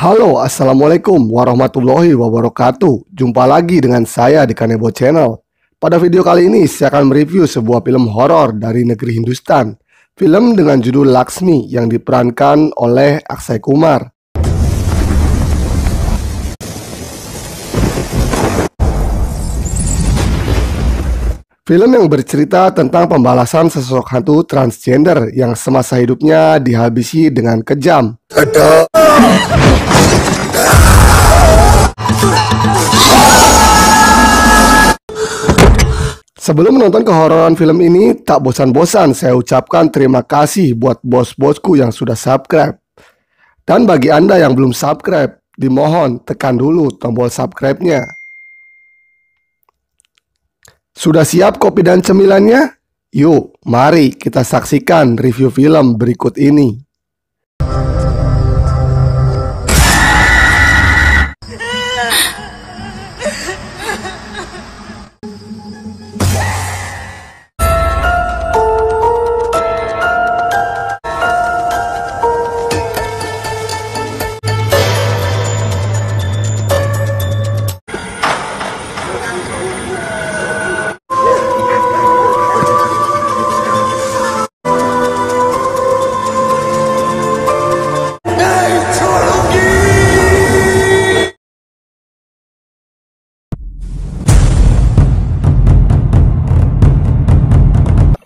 Halo, assalamualaikum warahmatullahi wabarakatuh. Jumpa lagi dengan saya di Kanebo Channel. Pada video kali ini saya akan mereview sebuah film horor dari negeri Hindustan. Film dengan judul Laxmi yang diperankan oleh Akshay Kumar. Film yang bercerita tentang pembalasan sosok hantu transgender yang semasa hidupnya dihabisi dengan kejam. Sebelum menonton kehororan film ini, tak bosan-bosan saya ucapkan terima kasih buat bos-bosku yang sudah subscribe. Dan bagi Anda yang belum subscribe, dimohon tekan dulu tombol subscribe-nya. Sudah siap kopi dan cemilannya? Yuk, mari kita saksikan review film berikut ini.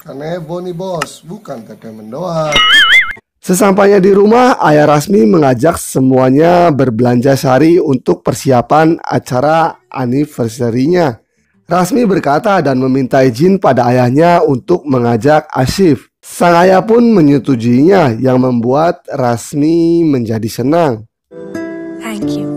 Kanebo nih bos, bukan teteh mendoan. Sesampainya di rumah, Ayah Rasmi mengajak semuanya berbelanja sari untuk persiapan acara anniversary-nya. Rasmi berkata dan meminta izin pada ayahnya untuk mengajak Asif. Sang ayah pun menyetujuinya yang membuat Rasmi menjadi senang. Thank you.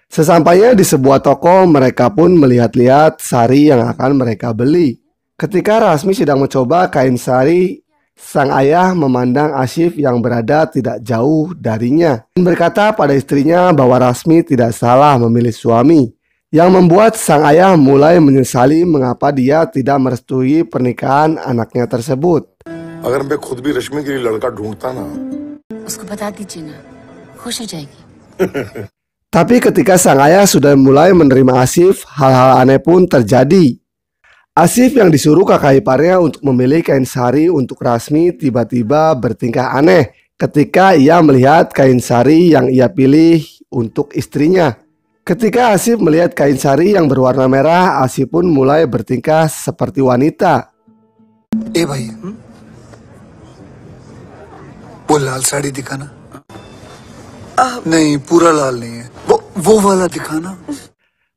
Sesampainya di sebuah toko, mereka pun melihat-lihat sari yang akan mereka beli. Ketika Rasmi sedang mencoba kain sari, sang ayah memandang Asif yang berada tidak jauh darinya dan berkata pada istrinya bahwa Rasmi tidak salah memilih suami, yang membuat sang ayah mulai menyesali mengapa dia tidak merestui pernikahan anaknya tersebut. Agar मैं खुद भी रश्मि के लिए लड़का ढूंढता ना, उसको बता दीजिए ना, खुश हो जाएगी. Tapi ketika sang ayah sudah mulai menerima Asif, hal-hal aneh pun terjadi. Asif yang disuruh kakak iparnya untuk memilih kain sari untuk Rasmi tiba-tiba bertingkah aneh ketika ia melihat kain sari yang ia pilih untuk istrinya. Ketika Asif melihat kain sari yang berwarna merah, Asif pun mulai bertingkah seperti wanita. भाई वो लाल साड़ी दिखाना नहीं पूरा लाल नहीं है वो वाला दिखाना.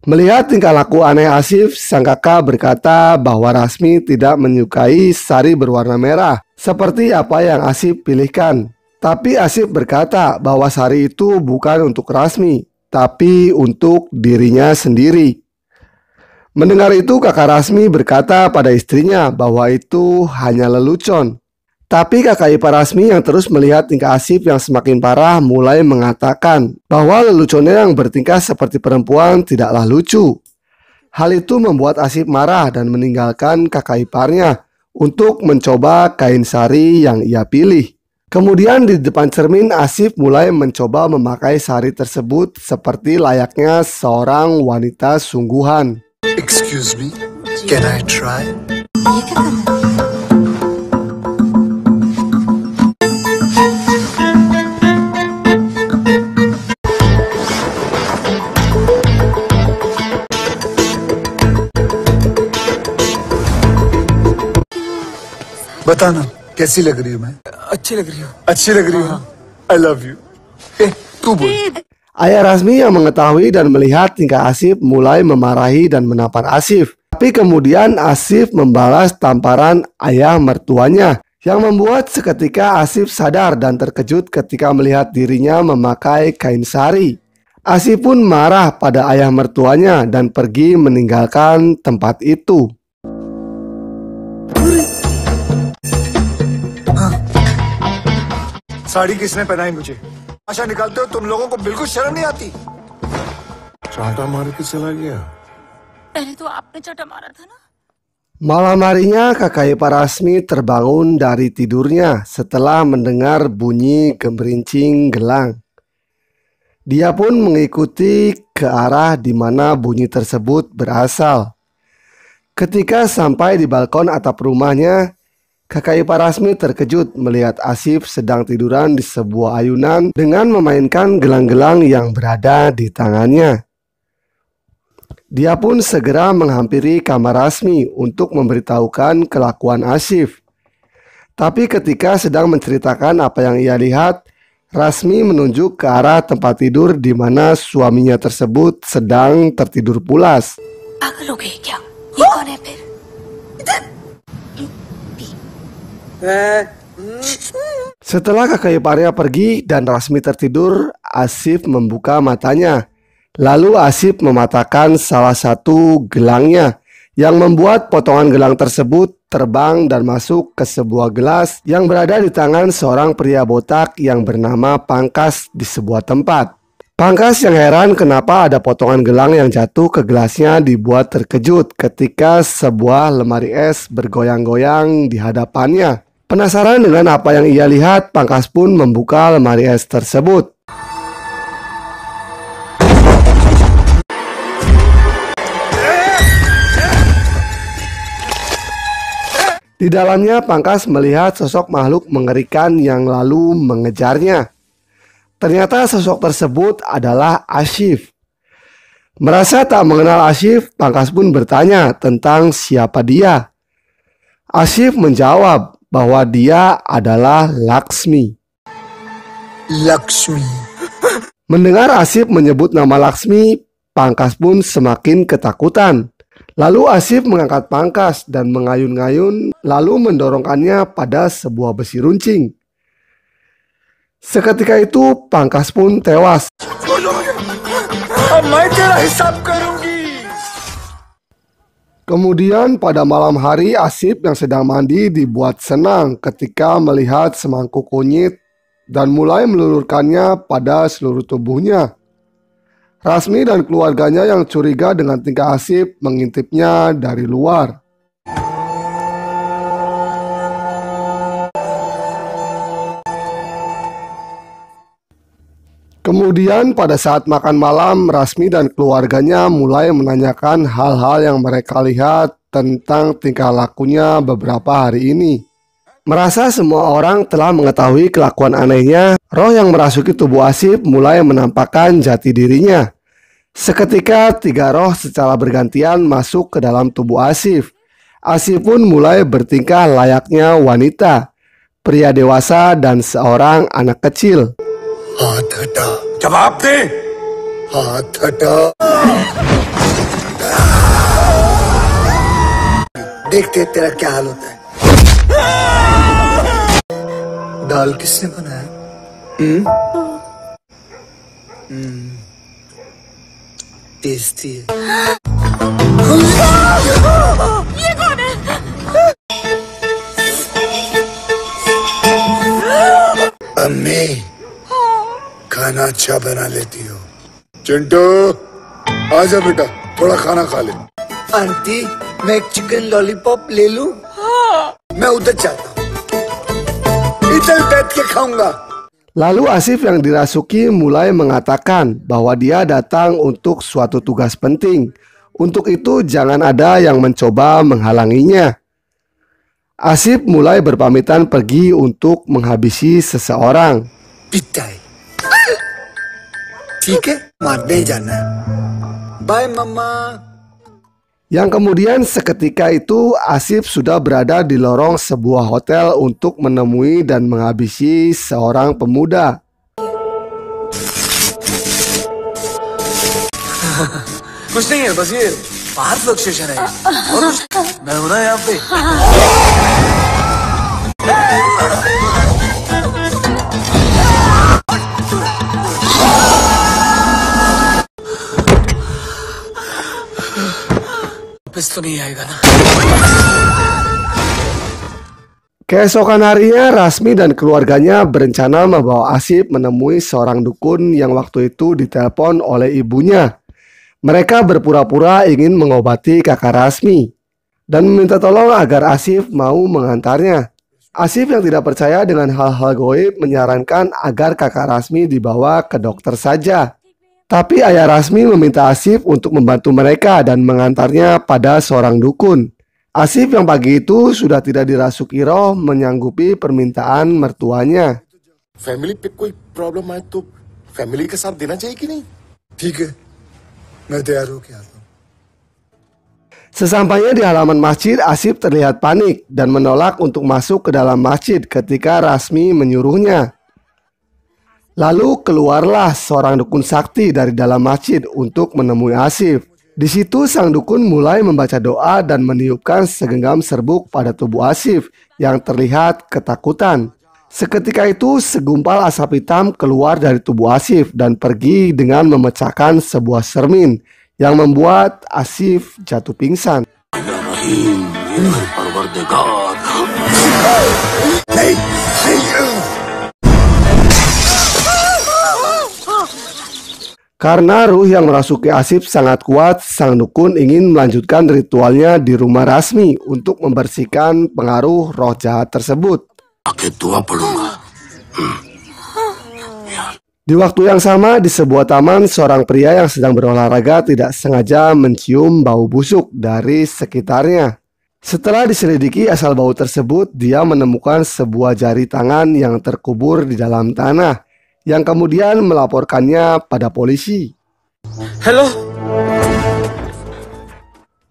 Melihat tingkah laku aneh Asif, sang kakak berkata bahwa Rasmi tidak menyukai sari berwarna merah seperti apa yang Asif pilihkan. Tapi Asif berkata bahwa sari itu bukan untuk Rasmi, tapi untuk dirinya sendiri. Mendengar itu, kakak Rasmi berkata pada istrinya bahwa itu hanya lelucon. Tapi kakak ipar Rasmi yang terus melihat tingkah Asif yang semakin parah mulai mengatakan bahwa leluconnya yang bertingkah seperti perempuan tidaklah lucu. Hal itu membuat Asif marah dan meninggalkan kakak iparnya untuk mencoba kain sari yang ia pilih. Kemudian di depan cermin, Asif mulai mencoba memakai sari tersebut seperti layaknya seorang wanita sungguhan. Excuse me, can I try? ये क्या करना है? बताना कैसी लग रही हूँ मैं? अच्छी लग रही हूँ. अच्छी लग रही हूँ. I love you. तू बोल. Ayah Rasmi yang mengetahui dan melihat tingkah Asif mulai memarahi dan menampar Asif. Tapi kemudian Asif membalas tamparan ayah mertuanya yang membuat seketika Asif sadar dan terkejut ketika melihat dirinya memakai kain sari. Asif pun marah pada ayah mertuanya dan pergi meninggalkan tempat itu. Sari किसने पहनाई मुझे? आशा निकालते हो तुम लोगों को बिल्कुल शर्म नहीं आती? चांटा मार के चला गया. पहले तो आपने चाटा मारा था ना। Malam harinya kakak ipar Rasmi terbangun dari tidurnya setelah mendengar bunyi gemerincing gelang. Dia pun mengikuti ke arah di mana bunyi tersebut berasal. Ketika sampai di balkon atap rumahnya, kakak ipar Rasmi terkejut melihat Asif sedang tiduran di sebuah ayunan dengan memainkan gelang-gelang yang berada di tangannya. Dia pun segera menghampiri kamar Rasmi untuk memberitahukan kelakuan Asif. Tapi ketika sedang menceritakan apa yang ia lihat, Rasmi menunjuk ke arah tempat tidur di mana suaminya tersebut sedang tertidur pulas. पागल हो गई क्या? ये कौन है फिर? Setelah kakak iparnya pergi dan Rasmi tertidur, Asif membuka matanya. Lalu Asif mematahkan salah satu gelangnya yang membuat potongan gelang tersebut terbang dan masuk ke sebuah gelas yang berada di tangan seorang pria botak yang bernama Pangkas di sebuah tempat. Pangkas yang heran kenapa ada potongan gelang yang jatuh ke gelasnya dibuat terkejut ketika sebuah lemari es bergoyang-goyang di hadapannya. Penasaran dengan apa yang ia lihat, Pangkas pun membuka lemari es tersebut. Di dalamnya Pangkas melihat sosok makhluk mengerikan yang lalu mengejarnya. Ternyata sosok tersebut adalah Asif. Merasa tak mengenal Asif, Pangkas pun bertanya tentang siapa dia. Asif menjawab bahwa dia adalah Laksmi. Lakshmi. Mendengar Asif menyebut nama Laksmi, Pangkas pun semakin ketakutan. Lalu Asif mengangkat Pangkas dan mengayun-ngayun lalu mendorongkannya pada sebuah besi runcing. Seketika itu Pangkas pun tewas. Kemudian pada malam hari Asif yang sedang mandi dibuat senang ketika melihat semangkuk kunyit dan mulai melulurkannya pada seluruh tubuhnya. Rasmi dan keluarganya yang curiga dengan tingkah Asif mengintipnya dari luar. Kemudian pada saat makan malam, Rasmi dan keluarganya mulai menanyakan hal-hal yang mereka lihat tentang tingkah lakunya beberapa hari ini. Merasa semua orang telah mengetahui kelakuan anehnya, roh yang merasuki tubuh Asif mulai menampakkan jati dirinya. Seketika 3 roh secara bergantian masuk ke dalam tubuh Asif. Asif pun mulai bertingkah layaknya wanita, pria dewasa dan seorang anak kecil. हाथ हटा जवाब दे। हाथ हटा देखते तेरा क्या हाल होता है। दाल किसने बनाया? टेस्टी है। ये कौन है? अम्मी खाना अच्छा बना लेती हो। चिंटू आजा बेटा, थोड़ा खाना खा ले। आंटी मैं एक चिकन लॉलीपॉप ले लूं? मैं उधर चाहता हूँ, इधर बैठ के खाऊंगा। Lalu Asif yang dirasuki mulai mengatakan bahwa dia datang untuk suatu tugas penting. Untuk itu jangan ada yang mencoba menghalanginya. Asif mulai berpamitan pergi untuk menghabisi seseorang. पिटाई ठीक है, मारने ही जाना है। बाय मम्मा। Yang kemudian seketika itu Asif sudah berada di lorong sebuah hotel untuk menemui dan menghabisi seorang pemuda. कुछ नहीं है, बस ये बाहर फ्लक्चुएशन है। और मैं हूं ना यहाँ पे। वापस तो नहीं आएगा ना। Keesokan harinya Rasmi dan keluarganya berencana membawa Asif menemui seorang dukun yang waktu itu ditelepon oleh ibunya. Mereka berpura-pura ingin mengobati kakak Rasmi dan meminta tolong agar Asif mau mengantarnya. Asif yang tidak percaya dengan hal-hal goib menyarankan agar kakak Rasmi dibawa ke dokter saja. Tapi ayah Rasmi meminta Asif untuk membantu mereka dan mengantarnya pada seorang dukun. Asif yang pagi itu sudah tidak dirasuki roh menyanggupi permintaan mertuanya. Family पे कोई प्रॉब्लम आए तो फैमिली का साथ देना चाहिए कि नहीं? ठीक है, मैं तैयार होके आता हूँ. Sesampainya di halaman masjid, Asif terlihat panik dan menolak untuk masuk ke dalam masjid ketika Rasmi menyuruhnya. Lalu keluarlah seorang dukun sakti dari dalam masjid untuk menemui Asif. Di situ sang dukun mulai membaca doa dan meniupkan segenggam serbuk pada tubuh Asif yang terlihat ketakutan. Seketika itu segumpal asap hitam keluar dari tubuh Asif dan pergi dengan memecahkan sebuah cermin yang membuat Asif jatuh pingsan. Karena ruh yang merasuki Asif sangat kuat, sang dukun ingin melanjutkan ritualnya di rumah Rasmi untuk membersihkan pengaruh roh jahat tersebut. Di waktu yang sama, di sebuah taman, seorang pria yang sedang berolahraga tidak sengaja mencium bau busuk dari sekitarnya. Setelah diselidiki asal bau tersebut, dia menemukan sebuah jari tangan yang terkubur di dalam tanah, yang kemudian melaporkannya pada polisi. Hello?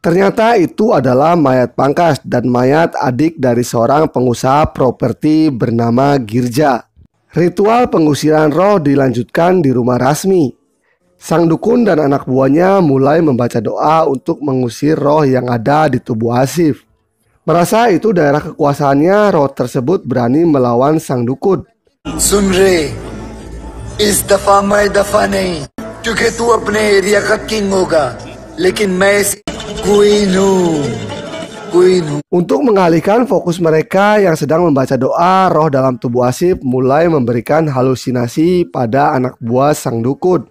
Ternyata itu adalah mayat pangkas dan mayat adik dari seorang pengusaha properti bernama Girja. Ritual pengusiran roh dilanjutkan di rumah Rasmi. Sang dukun dan anak buahnya mulai membaca doa untuk mengusir roh yang ada di tubuh Asif. Merasa itu daerah kekuasaannya, roh tersebut berani melawan sang dukun. सुन रे, इस दफा मैं दफा नहीं, क्योंकि तू अपने एरिया का किंग होगा, लेकिन मैं क्वीन हूँ. Untuk mengalihkan fokus mereka yang sedang membaca doa, roh dalam tubuh Asif mulai memberikan halusinasi pada anak buah sang dukun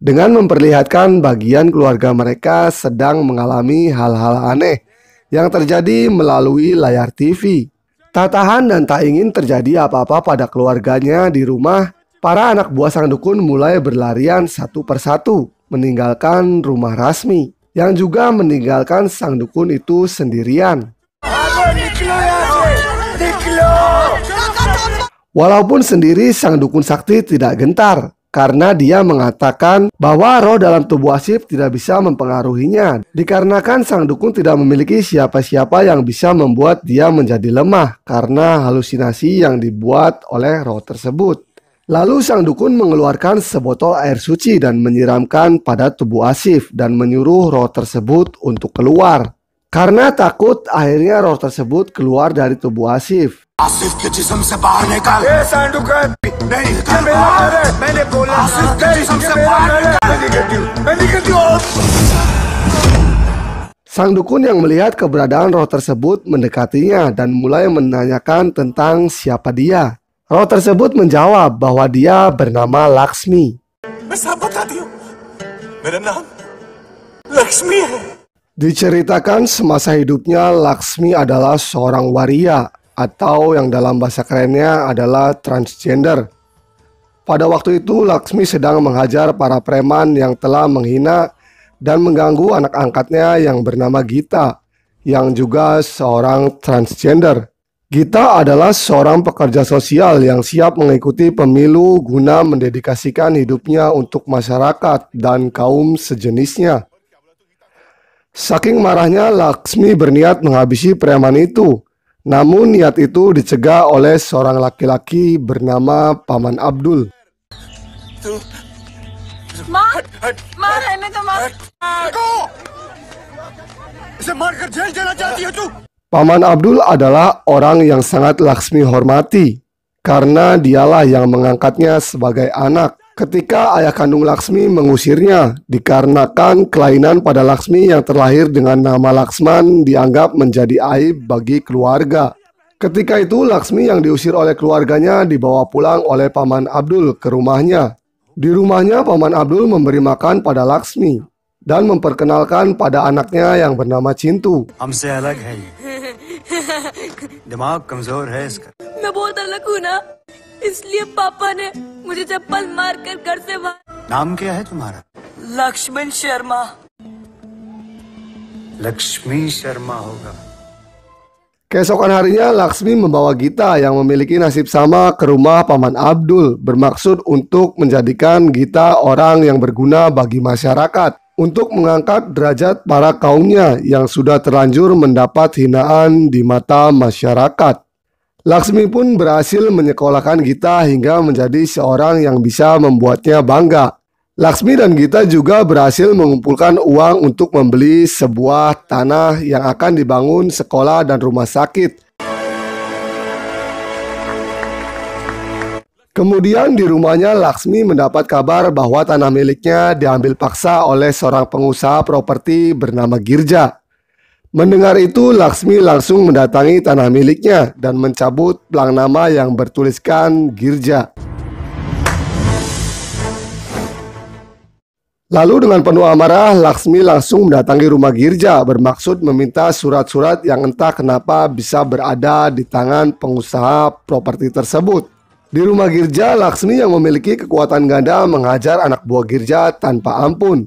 dengan memperlihatkan bagian keluarga mereka sedang mengalami hal-hal aneh yang terjadi melalui layar TV. Tak tahan dan tak ingin terjadi apa-apa pada keluarganya di rumah, para anak buah sang dukun mulai berlarian satu persatu meninggalkan rumah Rasmi, yang juga meninggalkan sang dukun itu sendirian. Walaupun sendiri, sang dukun sakti tidak gentar karena dia mengatakan bahwa roh dalam tubuh Asif tidak bisa mempengaruhinya, dikarenakan sang dukun tidak memiliki siapa-siapa yang bisa membuat dia menjadi lemah karena halusinasi yang dibuat oleh roh tersebut. Lalu sang dukun mengeluarkan sebotol air suci dan menyiramkan pada tubuh Asif dan menyuruh roh tersebut untuk keluar. Karena takut, akhirnya roh tersebut keluar dari tubuh Asif. Asif के जिस्म से बाहर निकल। नहीं, मैंने बोला आसिफ के जिस्म से बाहर निकल। मैं निकलती हूँ। Sang dukun yang melihat keberadaan roh tersebut mendekatinya dan mulai menanyakan tentang siapa dia. Roh tersebut menjawab bahwa dia bernama Laksmi. Diceritakan semasa hidupnya, Laksmi adalah seorang waria atau yang dalam bahasa kerennya adalah transgender. Pada waktu itu, Laksmi sedang menghajar para preman yang telah menghina dan mengganggu anak angkatnya yang bernama Gita, yang juga seorang transgender. Gita adalah seorang pekerja sosial yang siap mengikuti pemilu guna mendedikasikan hidupnya untuk masyarakat dan kaum sejenisnya. Saking marahnya, Laksmi berniat menghabisi preman itu. Namun niat itu dicegah oleh seorang laki-laki bernama Paman Abdul. Paman Abdul adalah orang yang sangat Laksmi hormati karena dialah yang mengangkatnya sebagai anak ketika ayah kandung Laksmi mengusirnya dikarenakan kelainan pada Laksmi yang terlahir dengan nama Laksman dianggap menjadi aib bagi keluarga. Ketika itu Laksmi yang diusir oleh keluarganya dibawa pulang oleh Paman Abdul ke rumahnya. Di rumahnya Paman Abdul memberi makan pada Laksmi dan memperkenalkan pada anaknya yang bernama Cintu. हमसे अलग है ये दिमाग कमजोर है इसका मैं बहुत अलग हूँ ना, इसलिए पापा ने मुझे चप्पल मार कर घर से बाहर। नाम क्या है तुम्हारा लक्ष्मण शर्मा। लक्ष्मी शर्मा होगा Keesokan harinya, Laksmi membawa Gita yang memiliki nasib sama ke rumah Paman Abdul, bermaksud untuk menjadikan Gita orang yang berguna bagi masyarakat, untuk mengangkat derajat para kaumnya yang sudah terlanjur mendapat hinaan di mata masyarakat. Laksmi pun berhasil menyekolahkan Gita hingga menjadi seorang yang bisa membuatnya bangga. Laksmi dan Gita juga berhasil mengumpulkan uang untuk membeli sebuah tanah yang akan dibangun sekolah dan rumah sakit. Kemudian di rumahnya, Laksmi mendapat kabar bahwa tanah miliknya diambil paksa oleh seorang pengusaha properti bernama Girja. Mendengar itu, Laksmi langsung mendatangi tanah miliknya dan mencabut plang nama yang bertuliskan Girja. Lalu dengan penuh amarah, Laksmi langsung mendatangi rumah Girja bermaksud meminta surat-surat yang entah kenapa bisa berada di tangan pengusaha properti tersebut. Di rumah Girja, Laksmi yang memiliki kekuatan ganda menghajar anak buah Girja tanpa ampun.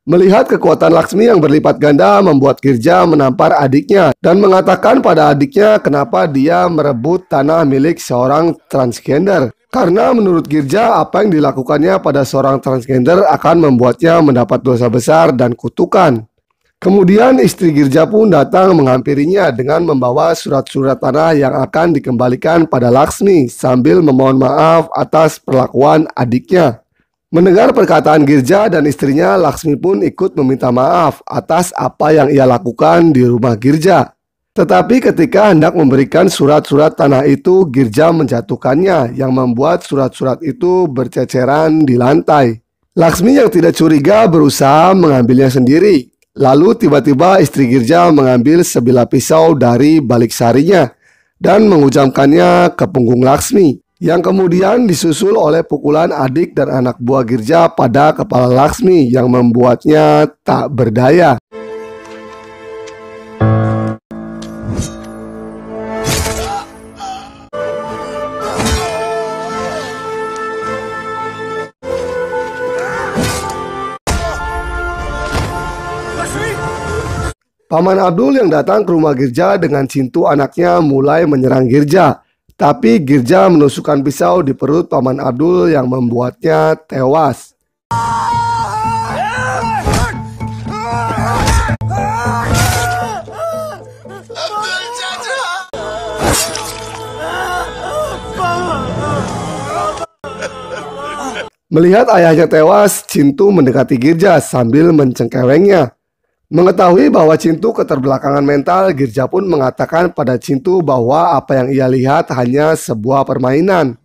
Melihat kekuatan Laksmi yang berlipat ganda membuat Girja menampar adiknya dan mengatakan pada adiknya kenapa dia merebut tanah milik seorang transgender. Karena menurut Girja, apa yang dilakukannya pada seorang transgender akan membuatnya mendapat dosa besar dan kutukan. Kemudian istri Girja pun datang menghampirinya dengan membawa surat-surat tanah yang akan dikembalikan pada Laksmi sambil memohon maaf atas perlakuan adiknya. Mendengar perkataan Girja dan istrinya, Laksmi pun ikut meminta maaf atas apa yang ia lakukan di rumah Girja. Tetapi ketika hendak memberikan surat-surat tanah itu, Girja menjatuhkannya yang membuat surat-surat itu berceceran di lantai. Laksmi yang tidak curiga berusaha mengambilnya sendiri. Lalu tiba-tiba istri Girja mengambil sebilah pisau dari balik sarinya dan menghujamkannya ke punggung Laksmi, yang kemudian disusul oleh pukulan adik dan anak buah Girja pada kepala Laksmi yang membuatnya tak berdaya. Paman Abdul yang datang ke rumah Girja dengan Cintu anaknya mulai menyerang Girja. Tapi Girja menusukkan pisau di perut Paman Abdul yang membuatnya tewas. Melihat ayahnya tewas, Cintu mendekati Girja sambil mencengkewengnya. Mengetahui bahwa Cintu keterbelakangan mental, Girja pun mengatakan pada Cintu bahwa apa yang ia lihat hanya sebuah permainan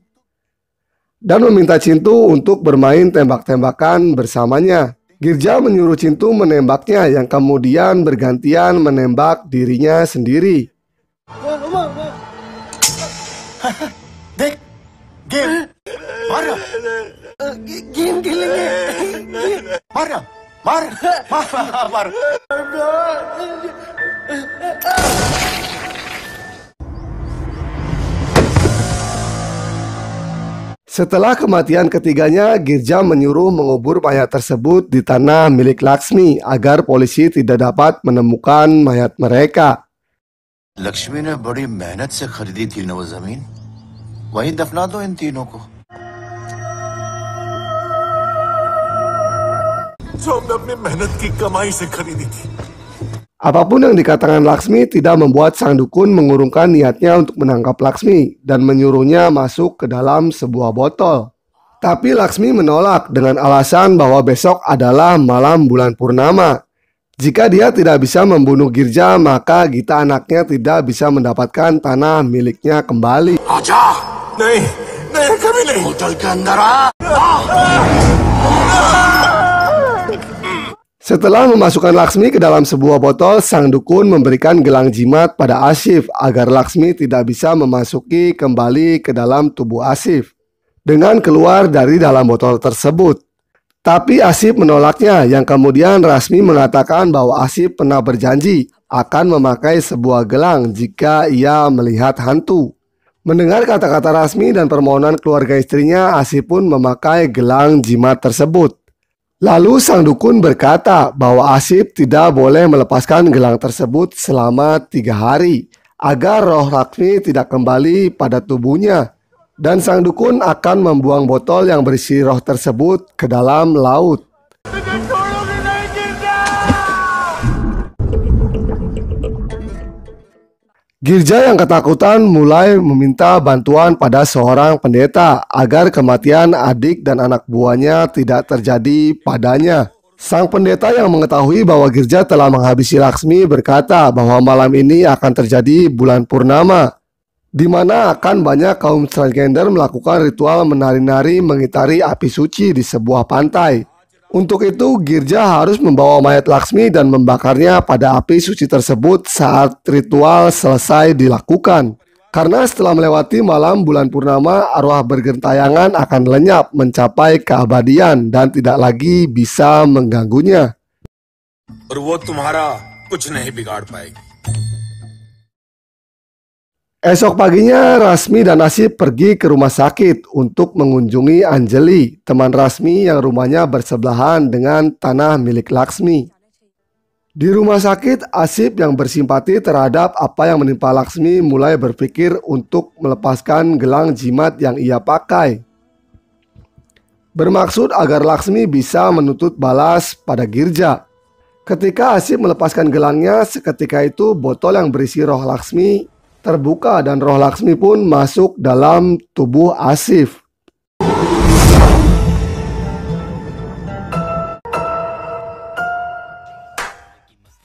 dan meminta Cintu untuk bermain tembak-tembakan bersamanya. Girja menyuruh Cintu menembaknya yang kemudian bergantian menembak dirinya sendiri. देख गेम मारो गेम खेलेंगे मारो मार मार Setelah kematian ketiganya, Girja menyuruh mengubur mayat tersebut di tanah milik Laksmi agar polisi tidak dapat menemukan mayat mereka. Lakshmi ने बड़ी मेहनत से खरीदी थी न वो जमीन, वहीं दफना दो इन तीनों को। जो हमने अपनी मेहनत की कमाई से खरीदी थी। Apapun yang dikatakan Laksmi tidak membuat sang dukun mengurungkan niatnya untuk menangkap Laksmi dan menyuruhnya masuk ke dalam sebuah botol. Tapi Laksmi menolak dengan alasan bahwa besok adalah malam bulan purnama. Jika dia tidak bisa membunuh Girja, maka Gita anaknya tidak bisa mendapatkan tanah miliknya kembali. आजा नहीं नहीं कभी नहीं होटल के अंदर आ Setelah memasukkan Laksmi ke dalam sebuah botol, sang dukun memberikan gelang jimat pada Asif agar Laksmi tidak bisa memasuki kembali ke dalam tubuh Asif dengan keluar dari dalam botol tersebut. Tapi Asif menolaknya, yang kemudian Rasmi mengatakan bahwa Asif pernah berjanji akan memakai sebuah gelang jika ia melihat hantu. Mendengar kata-kata Rasmi dan permohonan keluarga istrinya, Asif pun memakai gelang jimat tersebut. Lalu sang dukun berkata bahwa Asif tidak boleh melepaskan gelang tersebut selama 3 hari agar roh Rasmi tidak kembali pada tubuhnya. Dan sang dukun akan membuang botol yang berisi roh tersebut ke dalam laut. Girja yang ketakutan mulai meminta bantuan pada seorang pendeta agar kematian adik dan anak buahnya tidak terjadi padanya. Sang pendeta yang mengetahui bahwa Girja telah menghabisi Laksmi berkata bahwa malam ini akan terjadi bulan purnama, di mana akan banyak kaum transgender melakukan ritual menari-nari mengitari api suci di sebuah pantai. Untuk itu, Girja harus membawa mayat Laksmi dan membakarnya pada api suci tersebut saat ritual selesai dilakukan. Karena setelah melewati malam bulan purnama, arwah bergentayangan akan lenyap mencapai keabadian dan tidak lagi bisa mengganggunya. और वो तुम्हारा कुछ नहीं बिगाड़ पाएगी. Esok paginya, Rasmi dan Asif pergi ke rumah sakit untuk mengunjungi Anjali, teman Rasmi yang rumahnya bersebelahan dengan tanah milik Laksmi. Di rumah sakit, Asif yang bersimpati terhadap apa yang menimpa Laksmi mulai berpikir untuk melepaskan gelang jimat yang ia pakai, bermaksud agar Laksmi bisa menuntut balas pada Girja. Ketika Asif melepaskan gelangnya, seketika itu botol yang berisi roh Laksmi terbuka dan roh Laksmi pun masuk dalam tubuh Asif.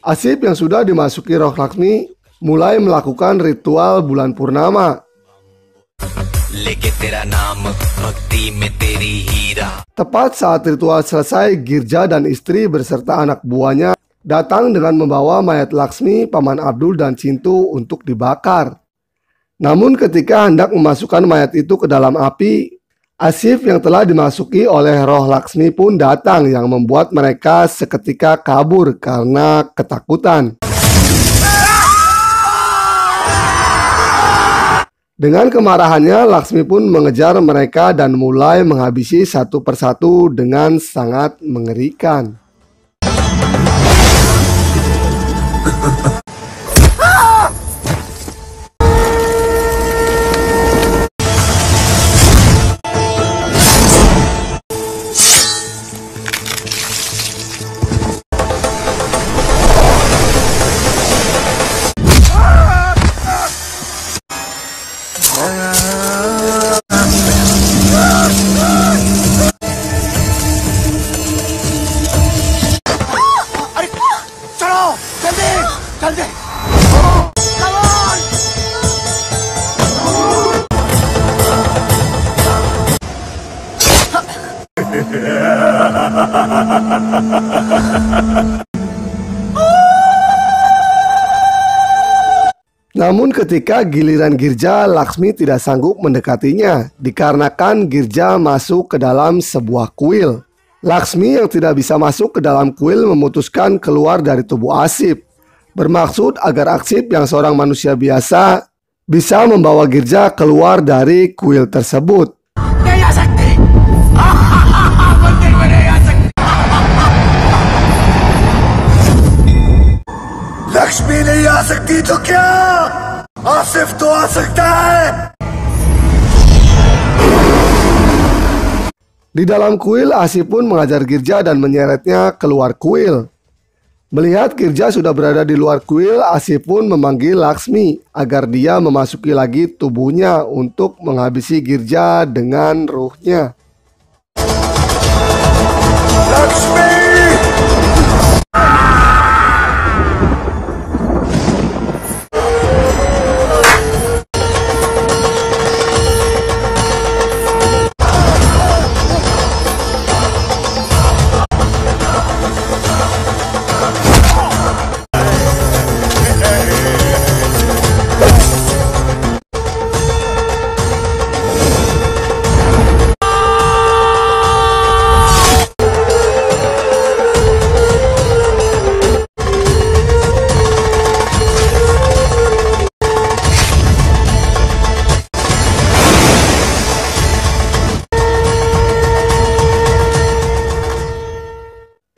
Asif yang sudah dimasuki roh Laksmi mulai melakukan ritual bulan purnama. Tepat saat ritual selesai, Girja dan istri beserta anak buahnya datang dengan membawa mayat Laksmi, Paman Abdul dan Cintu untuk dibakar. Namun ketika hendak memasukkan mayat itu ke dalam api, Asif yang telah dimasuki oleh roh Laksmi pun datang yang membuat mereka seketika kabur karena ketakutan. Dengan kemarahannya, Laksmi pun mengejar mereka dan mulai menghabisi satu persatu dengan sangat mengerikan. Namun ketika giliran Girja, Laksmi tidak sanggup mendekatinya dikarenakan Girja masuk ke dalam sebuah kuil. Laksmi yang tidak bisa masuk ke dalam kuil memutuskan keluar dari tubuh Asif, bermaksud agar Asif yang seorang manusia biasa bisa membawa Girja keluar dari kuil tersebut. Lakshmi नहीं आ सकती तो क्या आसिफ तो आ सकता है. Di dalam kuil, Asif pun mengajar Girja dan menyeretnya keluar kuil. Melihat Girja sudah berada di luar kuil, Asif pun memanggil Laksmi agar dia memasuki lagi tubuhnya untuk menghabisi Girja dengan ruhnya. Lakshmi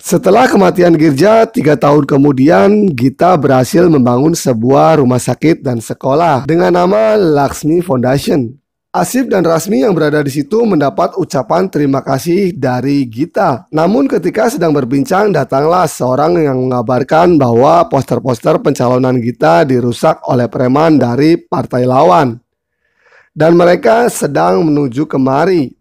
Setelah kematian Girja, 3 tahun kemudian Gita berhasil membangun sebuah rumah sakit dan sekolah dengan nama Laxmi Foundation. Asif dan Rasmi yang berada di situ mendapat ucapan terima kasih dari Gita. Namun ketika sedang berbincang, datanglah seorang yang mengabarkan bahwa poster-poster pencalonan Gita dirusak oleh preman dari partai lawan. Dan mereka sedang menuju kemari.